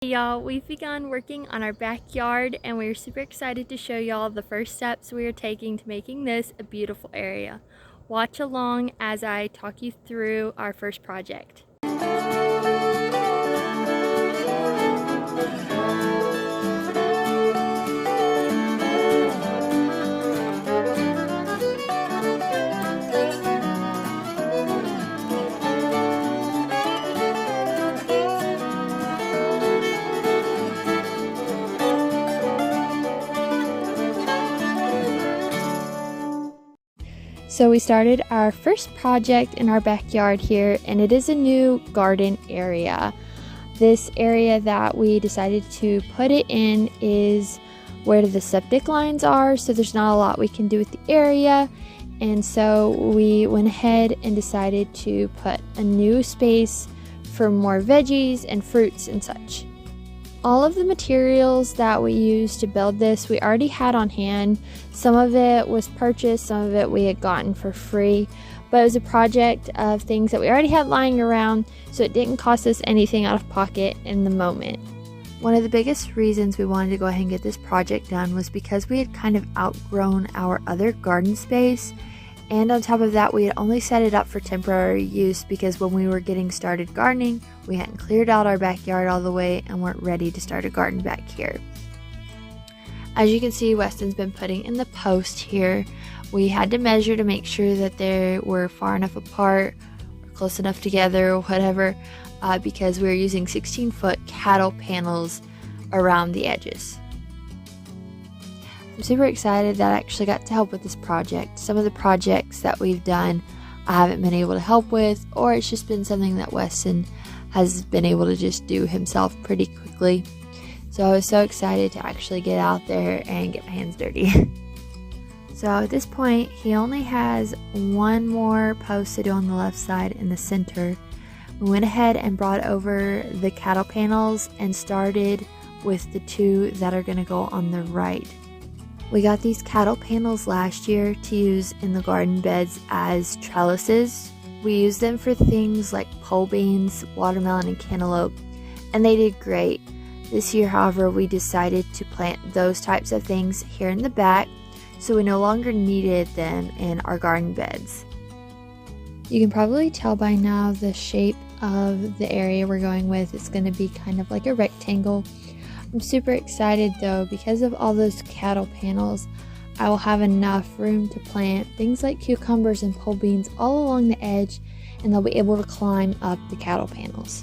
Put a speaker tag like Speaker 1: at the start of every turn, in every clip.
Speaker 1: Hey y'all, we've begun working on our backyard and we're super excited to show y'all the first steps we are taking to making this a beautiful area. Watch along as I talk you through our first project. So we started our first project in our backyard here, and it is a new garden area. This area that we decided to put it in is where the septic lines are, so there's not a lot we can do with the area. And so we went ahead and decided to put a new space for more veggies and fruits and such. All of the materials that we used to build this we already had on hand. Some of it was purchased, some of it we had gotten for free, but it was a project of things that we already had lying around, so it didn't cost us anything out of pocket in the moment. One of the biggest reasons we wanted to go ahead and get this project done was because we had kind of outgrown our other garden space, and on top of that we had only set it up for temporary use because when we were getting started gardening, we hadn't cleared out our backyard all the way and weren't ready to start a garden back here. As you can see, Weston's been putting in the post here. We had to measure to make sure that they were far enough apart or close enough together or whatever, because we were using 16-foot cattle panels around the edges. I'm super excited that I actually got to help with this project. Some of the projects that we've done I haven't been able to help with, or it's just been something that Weston has been able to just do himself pretty quickly. So I was so excited to actually get out there and get my hands dirty. So at this point, he only has one more post to do on the left side in the center. We went ahead and brought over the cattle panels and started with the two that are going to go on the right. We got these cattle panels last year to use in the garden beds as trellises. We used them for things like pole beans, watermelon, and cantaloupe, and they did great. This year, however, we decided to plant those types of things here in the back, so we no longer needed them in our garden beds. You can probably tell by now the shape of the area we're going with. It's going to be kind of like a rectangle. I'm super excited though, because of all those cattle panels, I will have enough room to plant things like cucumbers and pole beans all along the edge, and they'll be able to climb up the cattle panels.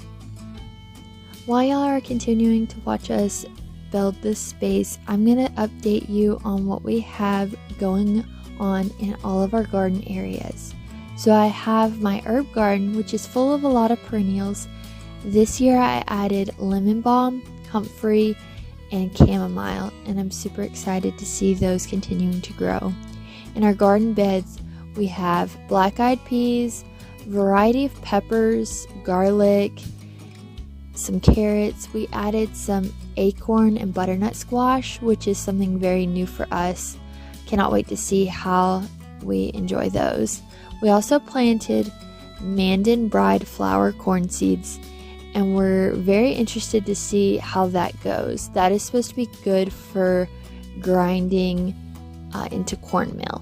Speaker 1: While y'all are continuing to watch us build this space, I'm going to update you on what we have going on in all of our garden areas. So I have my herb garden, which is full of a lot of perennials. This year I added lemon balm, comfrey, and chamomile, and I'm super excited to see those continuing to grow. In our garden beds, we have black-eyed peas, variety of peppers, garlic, some carrots. We added some acorn and butternut squash, which is something very new for us. Cannot wait to see how we enjoy those. We also planted Mandan Bride flower corn seeds, and we're very interested to see how that goes. That is supposed to be good for grinding into cornmeal.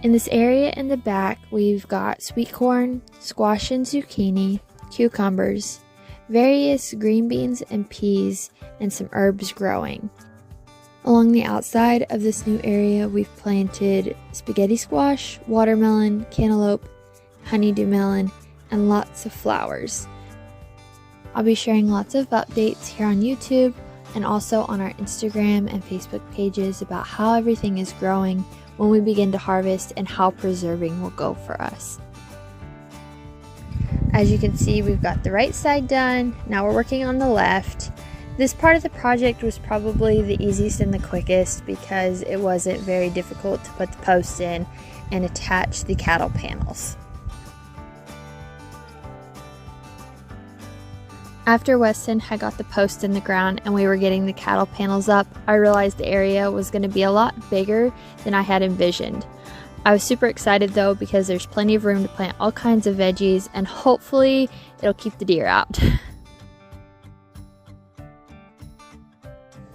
Speaker 1: In this area in the back, we've got sweet corn, squash and zucchini, cucumbers, various green beans and peas, and some herbs growing. Along the outside of this new area, we've planted spaghetti squash, watermelon, cantaloupe, honeydew melon, and lots of flowers. I'll be sharing lots of updates here on YouTube and also on our Instagram and Facebook pages about how everything is growing when we begin to harvest and how preserving will go for us. As you can see, we've got the right side done. Now we're working on the left. This part of the project was probably the easiest and the quickest because it wasn't very difficult to put the posts in and attach the cattle panels. After Weston had got the post in the ground and we were getting the cattle panels up, I realized the area was going to be a lot bigger than I had envisioned. I was super excited though because there's plenty of room to plant all kinds of veggies and hopefully it'll keep the deer out.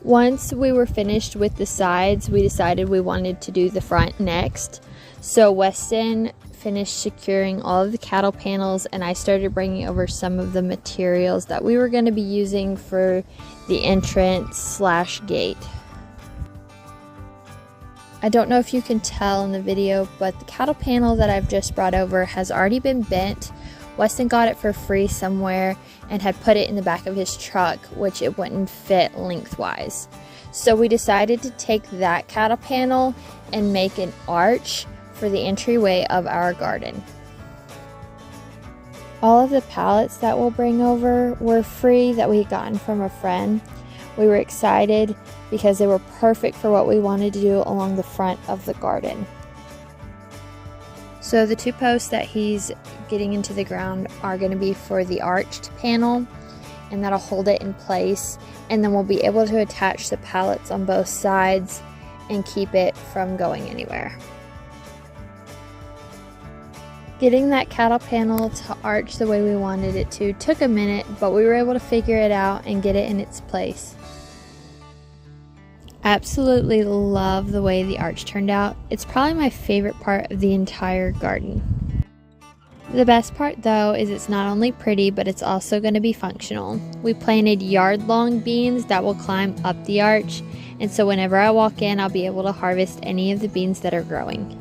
Speaker 1: Once we were finished with the sides, we decided we wanted to do the front next. So Weston finished securing all of the cattle panels, and I started bringing over some of the materials that we were going to be using for the entrance / gate. I don't know if you can tell in the video, but the cattle panel that I've just brought over has already been bent. Weston got it for free somewhere and had put it in the back of his truck, which it wouldn't fit lengthwise. So we decided to take that cattle panel and make an arch for the entryway of our garden. All of the pallets that we'll bring over were free that we had gotten from a friend. We were excited because they were perfect for what we wanted to do along the front of the garden. So the 2 posts that he's getting into the ground are going to be for the arched panel, and that'll hold it in place, and then we'll be able to attach the pallets on both sides and keep it from going anywhere. Getting that cattle panel to arch the way we wanted it to took a minute, but we were able to figure it out and get it in its place. Absolutely love the way the arch turned out. It's probably my favorite part of the entire garden. The best part though is it's not only pretty, but it's also going to be functional. We planted yard-long beans that will climb up the arch, and so whenever I walk in, I'll be able to harvest any of the beans that are growing.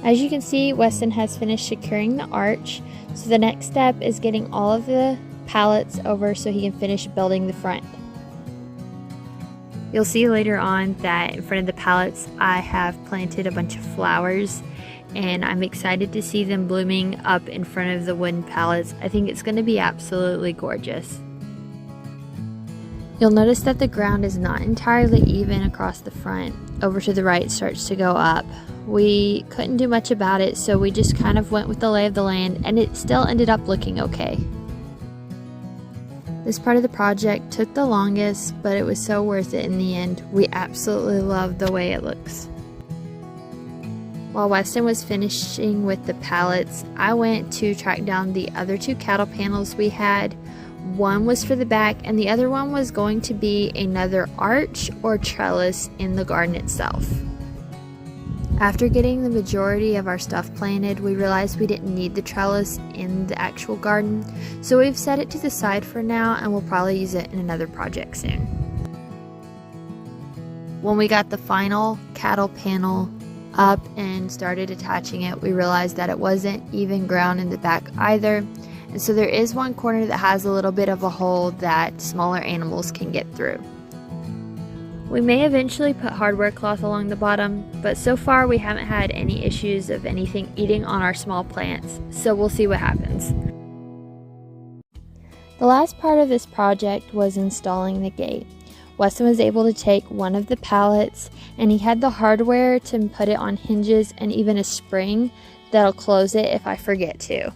Speaker 1: As you can see, Weston has finished securing the arch, so the next step is getting all of the pallets over so he can finish building the front. You'll see later on that in front of the pallets I have planted a bunch of flowers, and I'm excited to see them blooming up in front of the wooden pallets. I think it's going to be absolutely gorgeous. You'll notice that the ground is not entirely even across the front. Over to the right starts to go up. We couldn't do much about it, so we just kind of went with the lay of the land, and it still ended up looking okay. This part of the project took the longest, but it was so worth it in the end. We absolutely love the way it looks. While Weston was finishing with the pallets, I went to track down the other 2 cattle panels we had. One was for the back, and the other one was going to be another arch or trellis in the garden itself. After getting the majority of our stuff planted, we realized we didn't need the trellis in the actual garden, so we've set it to the side for now, and we'll probably use it in another project soon. When we got the final cattle panel up and started attaching it, we realized that it wasn't even ground in the back either, and so there is one corner that has a little bit of a hole that smaller animals can get through. We may eventually put hardware cloth along the bottom, but so far we haven't had any issues of anything eating on our small plants, so we'll see what happens. The last part of this project was installing the gate. Weston was able to take one of the pallets, and he had the hardware to put it on hinges and even a spring that'll close it if I forget to.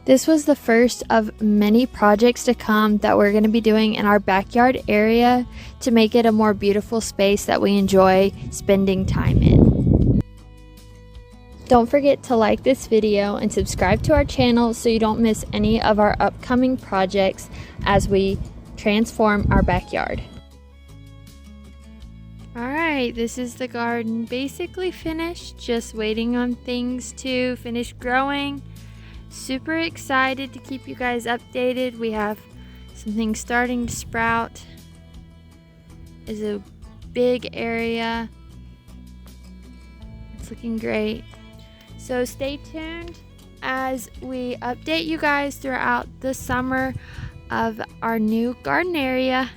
Speaker 1: This was the first of many projects to come that we're going to be doing in our backyard area to make it a more beautiful space that we enjoy spending time in. Don't forget to like this video and subscribe to our channel so you don't miss any of our upcoming projects as we transform our backyard. Alright, this is the garden basically finished, just waiting on things to finish growing. Super excited to keep you guys updated. We have some things starting to sprout. It's a big area. It's looking great. So stay tuned as we update you guys throughout the summer of our new garden area.